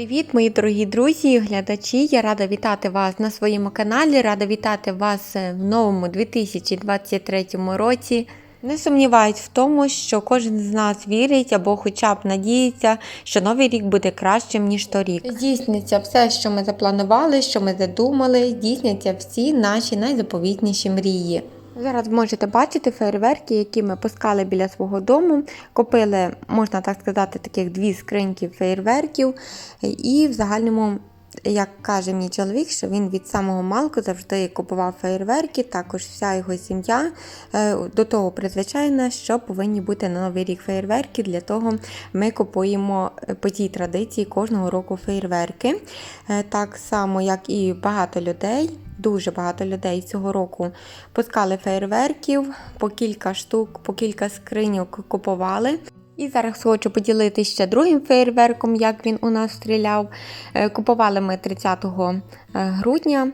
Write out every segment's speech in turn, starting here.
Привіт, мої дорогі друзі, глядачі! Я рада вітати вас на своєму каналі, рада вітати вас в новому 2023 році. Не сумніваюсь в тому, що кожен з нас вірить або хоча б надіється, що новий рік буде кращим, ніж торік. Здійсниться все, що ми запланували, що ми задумали, здійсняться всі наші найзаповітніші мрії. Зараз можете бачити фейерверки, які ми пускали біля свого дому. Купили, можна так сказати, таких 2 скриньки фейерверків. І в загальному, як каже мій чоловік, що він від самого малку завжди купував фейерверки, також вся його сім'я до того призвичайна, що повинні бути на Новий рік фейерверки. Для того ми купуємо по цій традиції кожного року фейерверки. Так само, як і багато людей. Дуже багато людей цього року пускали фейерверків, по кілька штук, по кілька скриньок купували. І зараз хочу поділитися ще другим фейерверком, як він у нас стріляв. Купували ми 30 грудня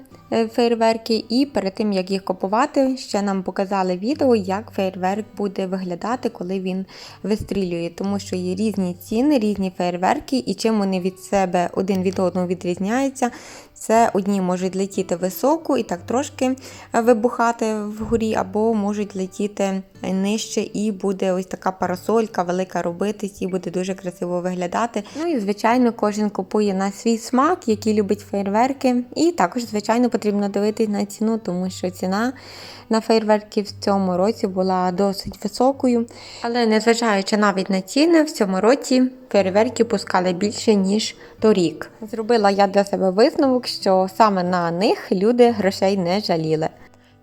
фейерверки, і перед тим, як їх купувати, ще нам показали відео, як фейерверк буде виглядати, коли він вистрілює. Тому що є різні ціни, різні фейерверки, і чим вони від себе один від одного відрізняються. Це одні можуть летіти високо і так трошки вибухати вгорі, або можуть летіти нижче і буде ось така парасолька велика робитись і буде дуже красиво виглядати. Ну і, звичайно, кожен купує на свій смак, який любить фейерверки. І також, звичайно, потрібно дивитись на ціну, тому що ціна на фейерверки в цьому році була досить високою. Але незважаючи навіть на ціни, в цьому році фейерверки пускали більше, ніж торік. Зробила я для себе висновок, що саме на них люди грошей не жаліли.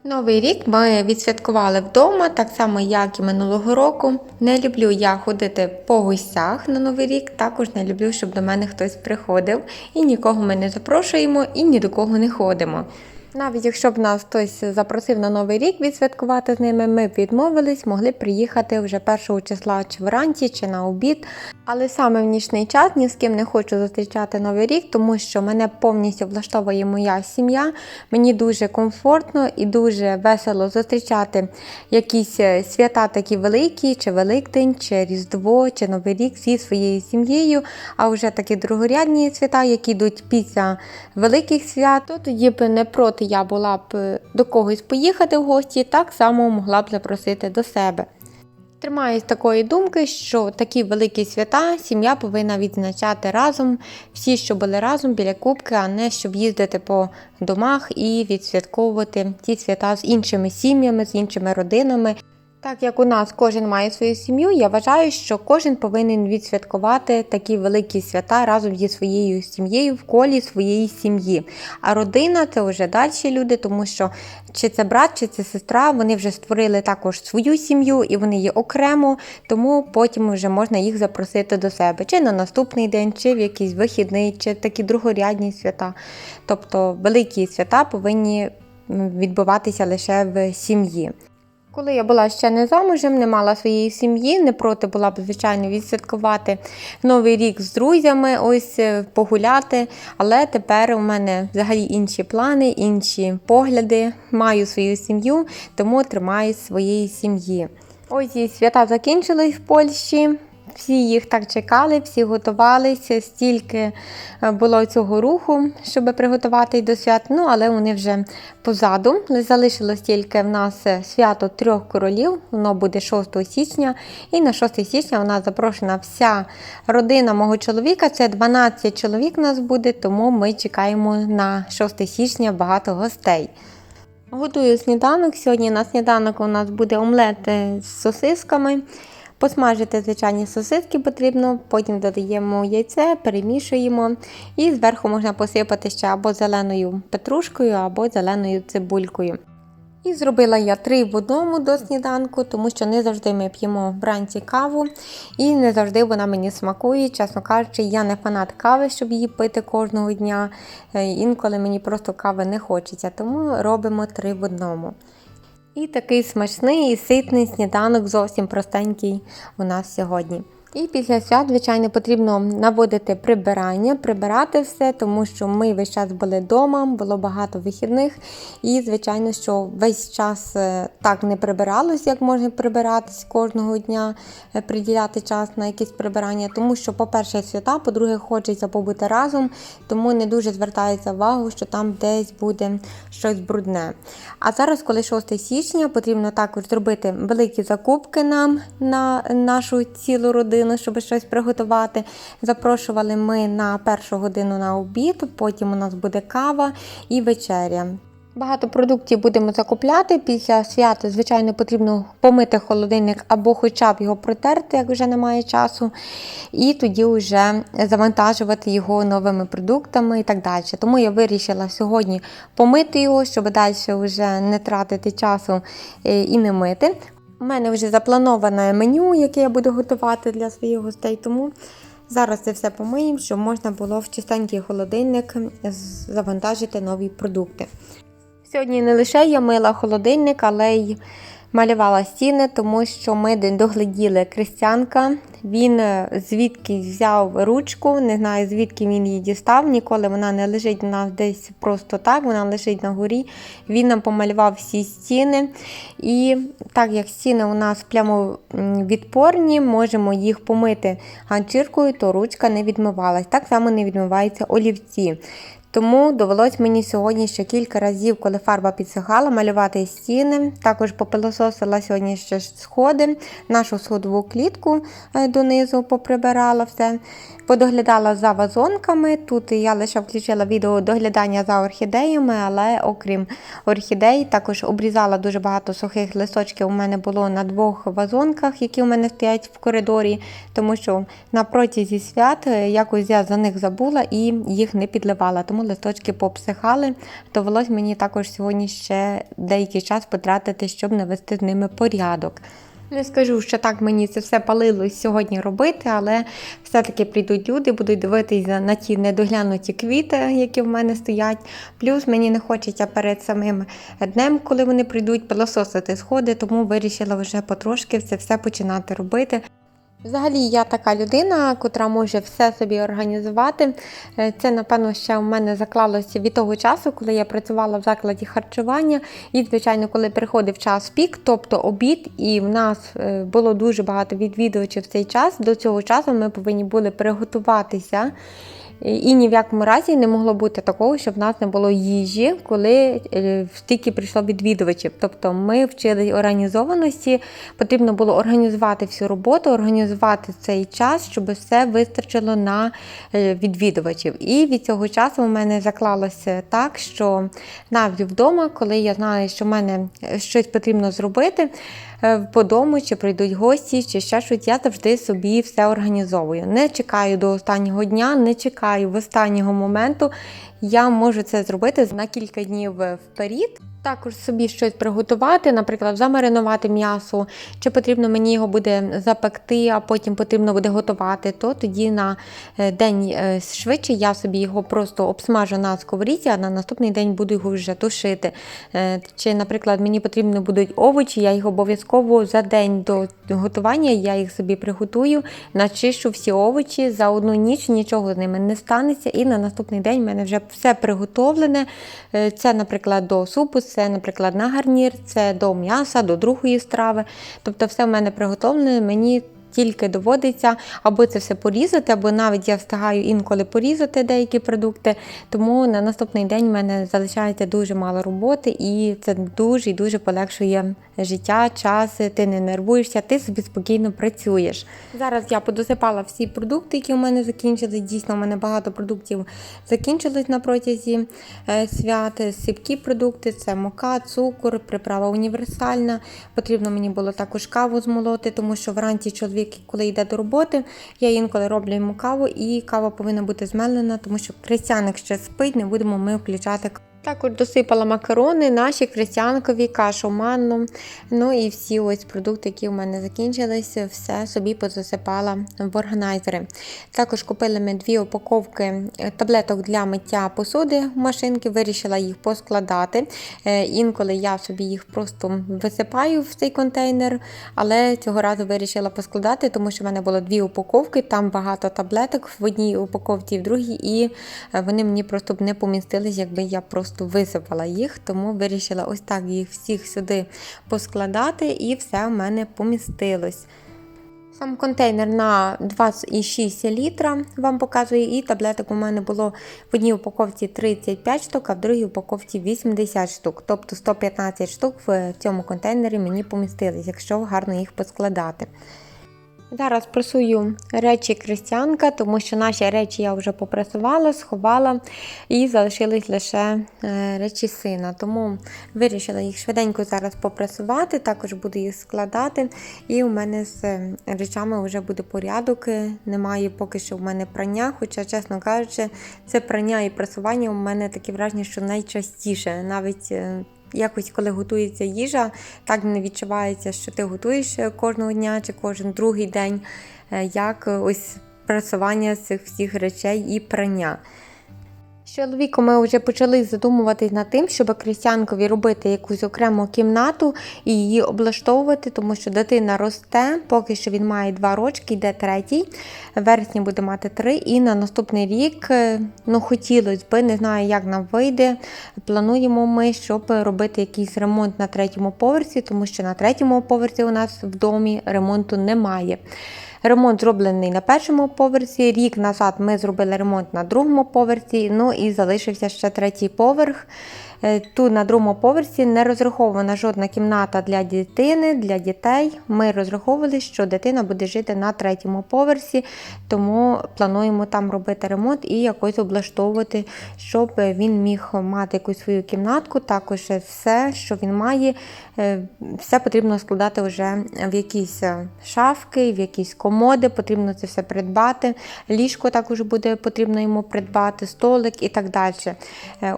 Новий рік ми відсвяткували вдома, так само, як і минулого року. Не люблю я ходити по гостях на Новий рік, також не люблю, щоб до мене хтось приходив. І нікого ми не запрошуємо, і ні до кого не ходимо. Навіть якщо б нас хтось запросив на Новий рік відсвяткувати з ними, ми б відмовились, могли б приїхати вже 1 числа чи вранці, чи на обід. Але саме в нічний час ні з ким не хочу зустрічати Новий рік, тому що мене повністю влаштовує моя сім'я. Мені дуже комфортно і дуже весело зустрічати якісь свята такі великі, чи Великдень, чи Різдво, чи Новий рік зі своєю сім'єю. А вже такі другорядні свята, які йдуть після великих свят, то тоді б не проти я була б до когось поїхати в гості, так само могла б запросити до себе. Тримаюсь такої думки, що такі великі свята сім'я повинна відзначати разом, всі, що були разом біля кубки, а не щоб їздити по домах і відсвятковувати ті свята з іншими сім'ями, з іншими родинами. Так як у нас кожен має свою сім'ю, я вважаю, що кожен повинен відсвяткувати такі великі свята разом зі своєю сім'єю в колі своєї сім'ї. А родина – це вже дальші люди, тому що чи це брат, чи це сестра, вони вже створили також свою сім'ю і вони є окремо, тому потім вже можна їх запросити до себе. Чи на наступний день, чи в якийсь вихідний, чи такі другорядні свята. Тобто великі свята повинні відбуватися лише в сім'ї. Коли я була ще не замужем, не мала своєї сім'ї, не проти була б, звичайно, відсвяткувати Новий рік з друзями, ось погуляти. Але тепер у мене взагалі інші плани, інші погляди. Маю свою сім'ю, тому тримаюсь своєї сім'ї. Ось і свята закінчились в Польщі. Всі їх так чекали, всі готувалися, стільки було цього руху, щоб приготувати до свят, але вони вже позаду. Залишилось тільки в нас свято 3 королів, воно буде 6 січня, і на 6 січня у нас запрошена вся родина мого чоловіка, це 12 чоловік у нас буде, тому ми чекаємо на 6 січня багато гостей. Готую сніданок, сьогодні на сніданок у нас буде омлет з сосисками. Посмажити звичайні сосиски потрібно, потім додаємо яйце, перемішуємо і зверху можна посипати ще або зеленою петрушкою, або зеленою цибулькою. І зробила я 3 в одному до сніданку, тому що не завжди ми п'ємо вранці каву і не завжди вона мені смакує. Чесно кажучи, я не фанат кави, щоб її пити кожного дня. Інколи мені просто кави не хочеться, тому робимо 3 в одному. І такий смачний і ситний сніданок, зовсім простенький у нас сьогодні. І після свят, звичайно, потрібно наводити прибирання, прибирати все, тому що ми весь час були вдома, було багато вихідних. І, звичайно, що весь час так не прибиралось, як можна прибиратись кожного дня, приділяти час на якісь прибирання. Тому що, по-перше, свята, по-друге, хочеться побути разом, тому не дуже звертається увагу, що там десь буде щось брудне. А зараз, коли 6 січня, потрібно також зробити великі закупки нам на нашу цілу родину, щоб щось приготувати. Запрошували ми на 1 годину на обід, потім у нас буде кава і вечеря. Багато продуктів будемо закупляти. Після свята, звичайно, потрібно помити холодильник або хоча б його протерти, як вже немає часу. І тоді вже завантажувати його новими продуктами і так далі. Тому я вирішила сьогодні помити його, щоб далі вже не тратити часу і не мити. У мене вже заплановане меню, яке я буду готувати для своїх гостей, тому зараз це все помиємо, щоб можна було в чистенький холодильник завантажити нові продукти. Сьогодні не лише я мила холодильник, але й малювала стіни, тому що ми догляділи Крістянка. Він звідки взяв ручку, не знаю звідки він її дістав, ніколи вона не лежить у нас десь просто так, вона лежить на горі. Він нам помалював всі стіни. І так як стіни у нас плямовідпорні, можемо їх помити ганчіркою, то ручка не відмивалась. Так само не відмиваються олівці. Тому довелось мені сьогодні ще кілька разів, коли фарба підсихала, малювати стіни. Також попилососила сьогодні ще сходи, нашу сходову клітку донизу поприбирала все. Подоглядала за вазонками. Тут я лише включила відео доглядання за орхідеями, але окрім орхідей, також обрізала дуже багато сухих листочків. У мене було на 2 вазонках, які у мене стоять в коридорі, тому що на протязі свят якось я за них забула і їх не підливала, тому листочки пообсихали. Довелось мені також сьогодні ще деякий час потратити, щоб навести з ними порядок. Не скажу, що так мені це все палилось сьогодні робити, але все-таки прийдуть люди, будуть дивитися на ті недоглянуті квіти, які в мене стоять. Плюс мені не хочеться перед самим днем, коли вони прийдуть, пилососити сходи, тому вирішила вже потрошки це все починати робити. Взагалі, я така людина, котра може все собі організувати. Це, напевно, ще у мене заклалося від того часу, коли я працювала в закладі харчування. І, звичайно, коли приходив час пік, тобто обід, і в нас було дуже багато відвідувачів в цей час, до цього часу ми повинні були приготуватися. І ні в якому разі не могло бути такого, щоб в нас не було їжі, коли стільки прийшло відвідувачів. Тобто ми вчили організованості, потрібно було організувати всю роботу, організувати цей час, щоб все вистачило на відвідувачів. І від цього часу у мене заклалося так, що навіть вдома, коли я знаю, що в мене щось потрібно зробити, по дому, чи прийдуть гості, чи ще щось, я завжди собі все організовую. Не чекаю до останнього дня, не чекаю в останнього моменту. Я можу це зробити на кілька днів вперед. Також собі щось приготувати, наприклад, замаринувати м'ясо, чи потрібно мені його буде запекти, а потім потрібно буде готувати, то тоді на день швидше я собі його просто обсмажу на сковорідці, а на наступний день буду його вже тушити. Чи, наприклад, мені потрібні будуть овочі, я їх обов'язково за день до готування, я їх собі приготую, начищу всі овочі, за одну ніч нічого з ними не станеться, і на наступний день в мене вже все приготовлене. Це, наприклад, до супу, це, наприклад, на гарнір, це до м'яса, до другої страви. Тобто все в мене приготовлене, мені тільки доводиться або це все порізати, або навіть я встигаю інколи порізати деякі продукти, тому на наступний день в мене залишається дуже мало роботи, і це дуже і дуже полегшує життя, час, ти не нервуєшся, ти собі спокійно працюєш. Зараз я подосипала всі продукти, які у мене закінчились. Дійсно, у мене багато продуктів закінчилось на протязі свят. Сипкі продукти, це мука, цукор, приправа універсальна. Потрібно мені було також каву змолоти, тому що вранці чоловік, коли йде до роботи, я інколи роблю йому каву, і кава повинна бути змелена, тому що Крістяник ще спить, не будемо ми включати Також досипала макарони, наші крестянкові, кашу манну. Ну і всі ось продукти, які у мене закінчилися, все собі позасипала в органайзери. Також купили ми 2 упаковки таблеток для миття посуди в машинки, вирішила їх поскладати. Інколи я собі їх просто висипаю в цей контейнер, але цього разу вирішила поскладати, тому що в мене було 2 упаковки, там багато таблеток в одній упаковці і в другій, і вони мені просто б не помістились, якби я просто висипала їх, тому вирішила ось так їх всіх сюди поскладати і все в мене помістилось. Сам контейнер на 2,6 літра вам показує, і таблеток у мене було в одній упаковці 35 штук, а в другій упаковці 80 штук. Тобто 115 штук в цьому контейнері мені помістились, якщо гарно їх поскладати. Зараз прасую речі крестянка, тому що наші речі я вже попрасувала, сховала і залишились лише речі сина. Тому вирішила їх швиденько зараз попрасувати, також буду їх складати. І у мене з речами вже буде порядок. Немає поки що в мене прання, хоча, чесно кажучи, це прання і прасування у мене таке враження, що найчастіше. Навіть якось, коли готується їжа, так не відчувається, що ти готуєш кожного дня чи кожен другий день, як ось прасування цих всіх речей і прання. З чоловіком ми вже почали задумуватись над тим, щоб крестянкові робити якусь окрему кімнату і її облаштовувати, тому що дитина росте, поки що він має 2 рочки, йде 3-й, в вересні буде мати 3, і на наступний рік, хотілося б, не знаю, як нам вийде, плануємо ми, щоб робити якийсь ремонт на 3-му поверсі, тому що на 3-му поверсі у нас в домі ремонту немає. Ремонт зроблений на 1-му поверсі, рік назад ми зробили ремонт на 2-му поверсі, ну і залишився ще 3-й поверх. Тут на 2-му поверсі не розрахована жодна кімната для дитини, для дітей. Ми розраховували, що дитина буде жити на 3-му поверсі, тому плануємо там робити ремонт і якось облаштовувати, щоб він міг мати якусь свою кімнатку. Також все, що він має, все потрібно складати вже в якісь шафки, в якісь комоди, потрібно це все придбати. Ліжко також буде потрібно йому придбати, столик і так далі.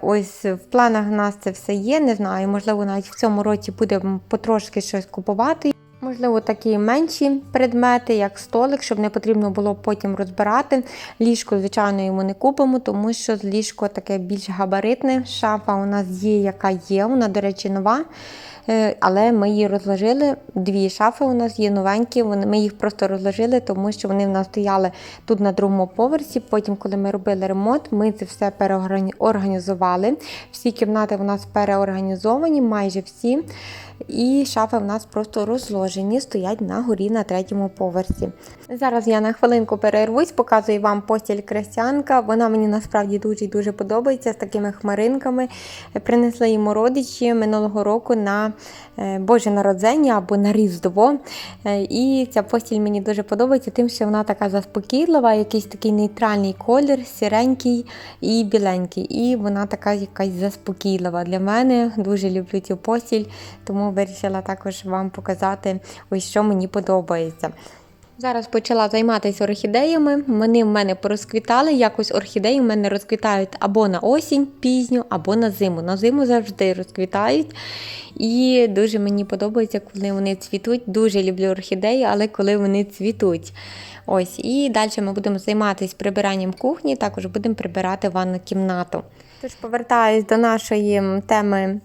Ось в планах у нас це все є, не знаю, можливо, навіть в цьому році будемо потрошки щось купувати. Можливо, такі менші предмети, як столик, щоб не потрібно було потім розбирати. Ліжко, звичайно, йому не купимо, тому що ліжко таке більш габаритне. Шафа у нас є, яка є, вона, до речі, нова. Але ми її розложили, 2 шафи у нас є новенькі, ми їх просто розложили, тому що вони в нас стояли тут на 2-му поверсі. Потім, коли ми робили ремонт, ми це все переорганізували. Всі кімнати у нас переорганізовані, майже всі. І шафи в нас просто розложені, стоять на горі на 3-му поверсі. Зараз я на хвилинку перервусь, показую вам постіль крестянка. Вона мені насправді дуже подобається, з такими хмаринками. Принесли йому родичі минулого року на Боже народження або на Різдво. І ця постіль мені дуже подобається тим, що вона така заспокійлива, якийсь такий нейтральний колір, сіренький і біленький. І вона така якась заспокійлива для мене. Дуже люблю цю постіль, тому вирішила також вам показати, ось що мені подобається. Зараз почала займатися орхідеями, вони в мене порозквітали, якось орхідеї в мене розквітають або на осінь пізню, або на зиму. На зиму завжди розквітають і дуже мені подобається, коли вони цвітуть. Дуже люблю орхідеї, але коли вони цвітуть. Ось, і далі ми будемо займатися прибиранням кухні, також будемо прибирати ванну кімнату. Тож повертаюсь до нашої теми.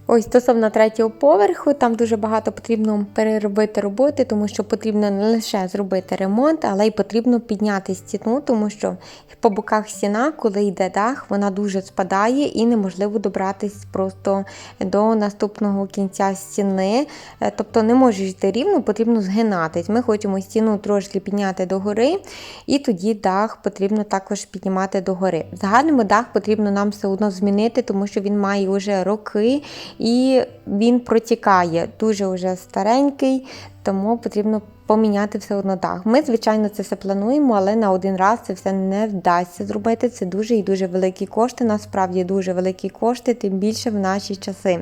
Ось стосовно 3-го поверху, там дуже багато потрібно переробити роботи, тому що потрібно не лише зробити ремонт, але й потрібно підняти стіну, тому що по боках стіна, коли йде дах, вона дуже спадає і неможливо добратись просто до наступного кінця стіни. Тобто не можеш йти рівно, потрібно згинатись. Ми хочемо стіну трошки підняти догори, і тоді дах потрібно також піднімати догори. В загальному дах потрібно нам все одно змінити, тому що він має вже роки, і він протікає, дуже вже старенький, тому потрібно поміняти все одно дах. Ми, звичайно, це все плануємо, але на один раз це все не вдасться зробити. Це дуже і дуже великі кошти, насправді дуже великі кошти, тим більше в наші часи.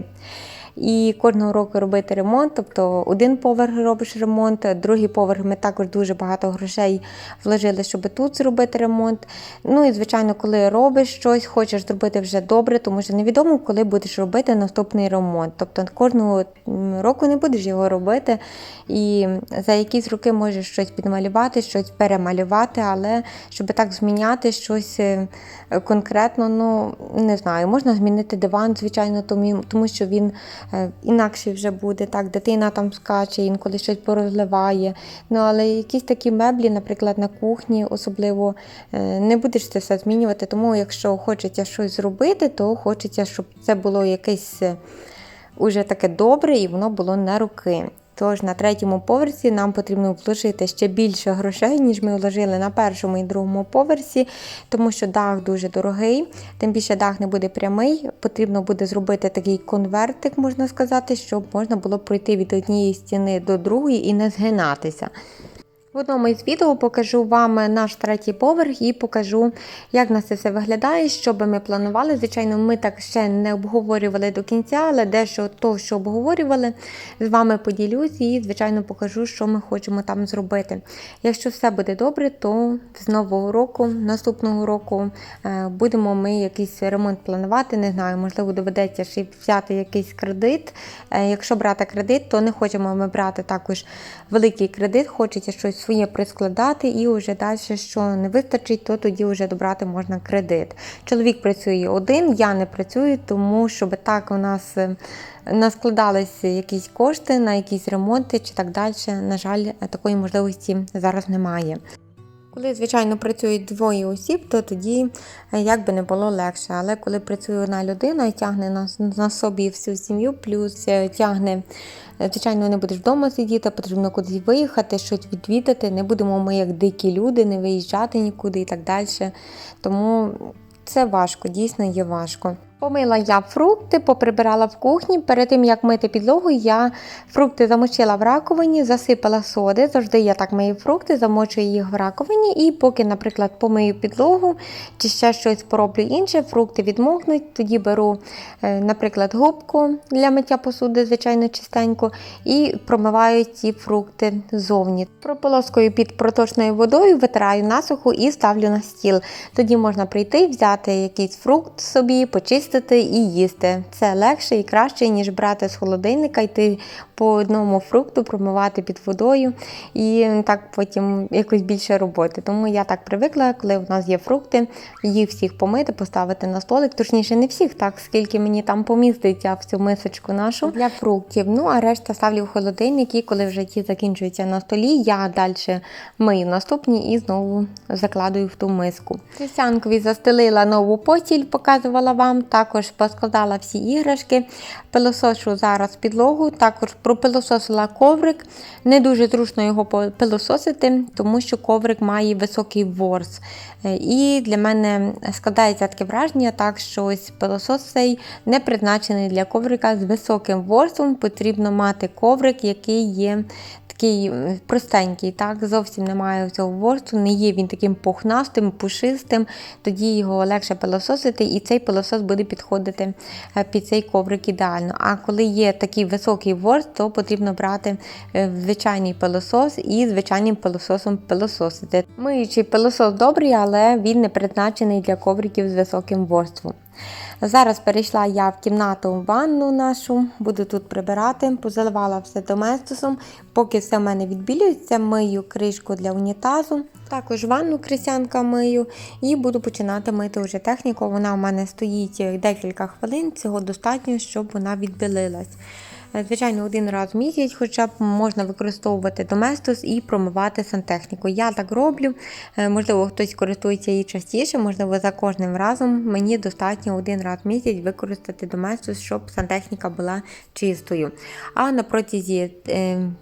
і кожного року робити ремонт, тобто один поверх робиш ремонт, другий поверх ми також дуже багато грошей вложили, щоб тут зробити ремонт. Ну і, звичайно, коли робиш щось, хочеш зробити вже добре, тому що невідомо, коли будеш робити наступний ремонт. Тобто кожного року не будеш його робити, і за якісь роки можеш щось підмалювати, щось перемалювати, але щоб так зміняти щось конкретно, ну, не знаю, можна змінити диван, звичайно, тому що він інакше вже буде, так, дитина там скаче, інколи щось порозливає, ну, але якісь такі меблі, наприклад, на кухні особливо, не будеш це все змінювати, тому якщо хочеться щось зробити, то хочеться, щоб це було якесь уже таке добре і воно було на руки. Тож на третьому поверсі нам потрібно вложити ще більше грошей, ніж ми вложили на першому і другому поверсі, тому що дах дуже дорогий, тим більше дах не буде прямий, потрібно буде зробити такий конвертик, можна сказати, щоб можна було пройти від однієї стіни до другої і не згинатися. В одному із відео покажу вам наш третій поверх і покажу, як у нас це все виглядає, що би ми планували. Звичайно, ми так ще не обговорювали до кінця, але дещо то, що обговорювали, з вами поділюсь і, звичайно, покажу, що ми хочемо там зробити. Якщо все буде добре, то з нового року, наступного року, будемо ми якийсь ремонт планувати. Не знаю, можливо, доведеться ще взяти якийсь кредит. Якщо брати кредит, то не хочемо ми брати також великий кредит, хочеться щось своє прискладати і вже далі, що не вистачить, то тоді вже добрати можна кредит. Чоловік працює один, я не працюю, тому щоб так у нас наскладалися якісь кошти на якісь ремонти чи так далі. На жаль, такої можливості зараз немає. Коли, звичайно, працюють двоє осіб, то тоді як би не було легше. Але коли працює одна людина і тягне на собі всю сім'ю, плюс тягне, звичайно, не будеш вдома сидіти, потрібно кудись виїхати, щось відвідати. Не будемо ми як дикі люди, не виїжджати нікуди і так далі. Тому це важко, дійсно є важко. Помила я фрукти, поприбирала в кухні. Перед тим, як мити підлогу, я фрукти замочила в раковині, засипала соди. Завжди я так мию фрукти, замочую їх в раковині. І поки, наприклад, помию підлогу чи ще щось пороблю інше, фрукти відмокнуть. Тоді беру, наприклад, губку для миття посуди, звичайно, чистенько, і промиваю ці фрукти ззовні. Прополоскую під проточною водою, витираю насухо і ставлю на стіл. Тоді можна прийти, взяти якийсь фрукт собі, почистити і їсти. Це легше і краще, ніж брати з холодильника, йти по одному фрукту, промивати під водою і так потім якось більше роботи. Тому я так привикла, коли в нас є фрукти, їх всіх помити, поставити на столик. Точніше, не всіх, так, скільки мені там поміститься в цю мисочку нашу для фруктів. Ну, а решта ставлю в холодильник і коли вже ті закінчуються на столі, я далі мию наступні і знову закладую в ту миску. Крістянкові застелила нову постіль, показувала вам. Також поскладала всі іграшки, пилосошу зараз підлогу, також пропилососила коврик. Не дуже зручно його пилососити, тому що коврик має високий ворс. І для мене складається таке враження, так, що ось пилосос цей не призначений для коврика з високим ворсом. Потрібно мати коврик, який є такий простенький, так, зовсім немає цього ворсу, не є він таким пухнастим, пушистим, тоді його легше пилососити і цей пилосос буде підходити під цей коврик ідеально. А коли є такий високий ворс, то потрібно брати звичайний пилосос і звичайним пилососом пилососити. Миючий пилосос добрий, але він не призначений для ковриків з високим ворством. Зараз перейшла я в кімнату ванну нашу, буду тут прибирати, позаливала все доместосом, поки все в мене відбілюється, мию кришку для унітазу, також ванну крістянка мию і буду починати мити вже техніку, вона у мене стоїть декілька хвилин, цього достатньо, щоб вона відбілилась. Звичайно, один раз в місяць хоча б можна використовувати доместос і промивати сантехніку. Я так роблю, можливо, хтось користується її частіше, можливо, за кожним разом мені достатньо один раз в місяць використати доместос, щоб сантехніка була чистою. А на протязі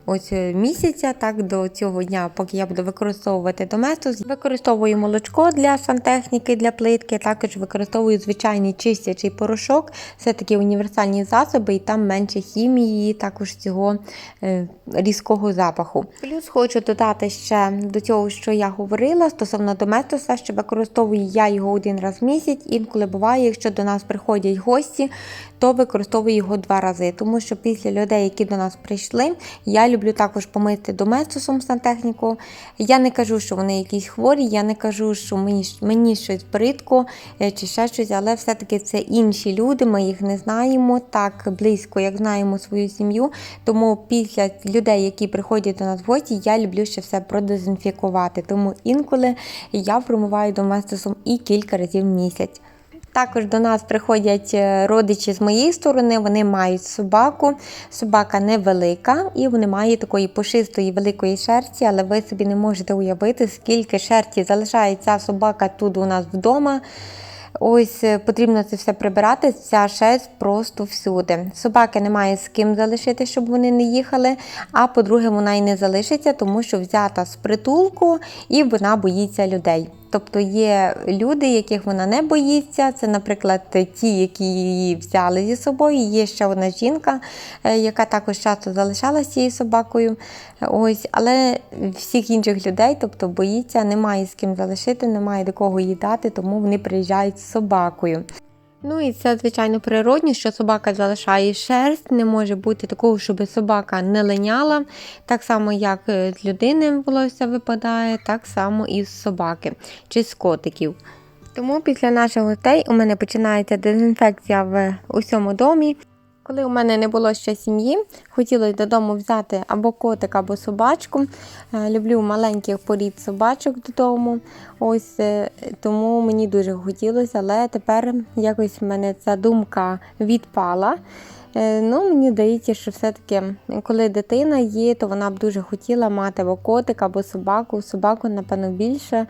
ось місяця, так, до цього дня, поки я буду використовувати доместос, використовую молочко для сантехніки, для плитки, також використовую звичайний чистячий порошок, це такі універсальні засоби і там менше хімії, хімії, також цього різкого запаху. Плюс хочу додати ще до цього, що я говорила стосовно Доместоса, що використовую я його один раз в місяць. Інколи буває, якщо до нас приходять гості, то використовую його 2 рази. Тому що після людей, які до нас прийшли, я люблю також помити Доместосом сантехніку. Я не кажу, що вони якісь хворі, я не кажу, що мені щось бридко чи ще щось, але все-таки це інші люди, ми їх не знаємо так близько, як знаємо свою сім'ю. Тому після людей, які приходять до нас в гості, я люблю ще все продезінфікувати. Тому інколи я промиваю Доместосом і кілька разів в місяць. Також до нас приходять родичі з моєї сторони, вони мають собаку. Собака невелика і вони мають такої пушистої великої шерсті, але ви собі не можете уявити, скільки шерсті залишає ця собака тут у нас вдома. Ось потрібно це все прибирати, ця шерсть просто всюди. Собаки немає з ким залишити, щоб вони не їхали, а по-друге, вона і не залишиться, тому що взята з притулку і вона боїться людей. Тобто є люди, яких вона не боїться, це, наприклад, ті, які її взяли зі собою. Є ще одна жінка, яка також часто залишалася цією собакою. Ось, але всіх інших людей, тобто боїться, немає з ким залишити, немає до кого їй дати, тому вони приїжджають з собакою. Ну і це, звичайно, природно, що собака залишає шерсть, не може бути такого, щоб собака не линяла. Так само, як з людини волосся випадає, так само і з собаки чи з котиків. Тому після наших гостей у мене починається дезінфекція в усьому домі. Коли у мене не було ще сім'ї, хотілося додому взяти або котика, або собачку. Люблю маленьких порід собачок додому. Ось тому мені дуже хотілося, але тепер якось в мене ця думка відпала. Ну, мені здається, що все-таки, коли дитина є, то вона б дуже хотіла мати або котика, або собаку. Собаку, напевно, більше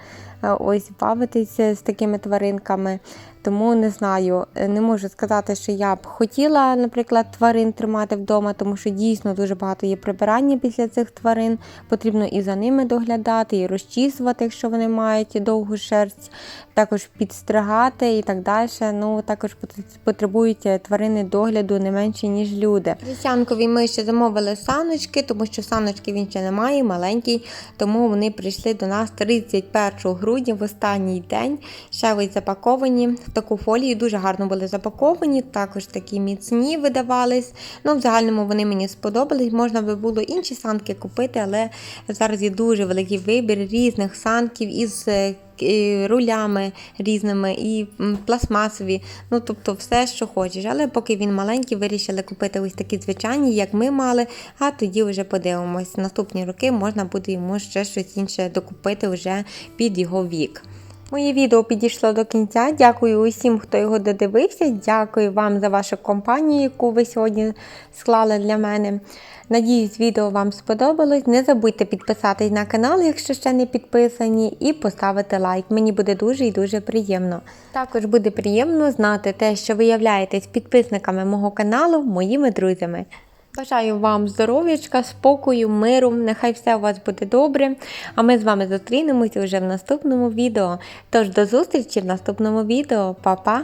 ось бавитися з такими тваринками. Тому не знаю, не можу сказати, що я б хотіла, наприклад, тварин тримати вдома, тому що дійсно дуже багато є прибирання після цих тварин. Потрібно і за ними доглядати, і розчісувати, якщо вони мають довгу шерсть, також підстригати і так далі. Ну, також потребують тварини догляду не менше, ніж люди. Християнкові ми ще замовили саночки, тому що саночки він ще не має, маленький, тому вони прийшли до нас 31 грудня, в останній день, ще ось запаковані в таку фолію, дуже гарно були запаковані, також такі міцні видавались. Ну, в загальному вони мені сподобались, можна би було інші санки купити, але зараз є дуже великий вибір різних санків із рулями різними і пластмасові, ну тобто все, що хочеш. Але поки він маленький, вирішили купити ось такі звичайні, як ми мали, а тоді вже подивимось. Наступні роки можна буде йому ще щось інше докупити вже під його вік. Моє відео підійшло до кінця. Дякую усім, хто його додивився. Дякую вам за вашу компанію, яку ви сьогодні склали для мене. Надіюсь, відео вам сподобалось. Не забудьте підписатись на канал, якщо ще не підписані, і поставити лайк. Мені буде дуже і дуже приємно. Також буде приємно знати те, що ви являєтесь підписниками мого каналу, моїми друзями. Бажаю вам здоров'ячка, спокою, миру, нехай все у вас буде добре, а ми з вами зустрінемося вже в наступному відео. Тож до зустрічі в наступному відео, па-па!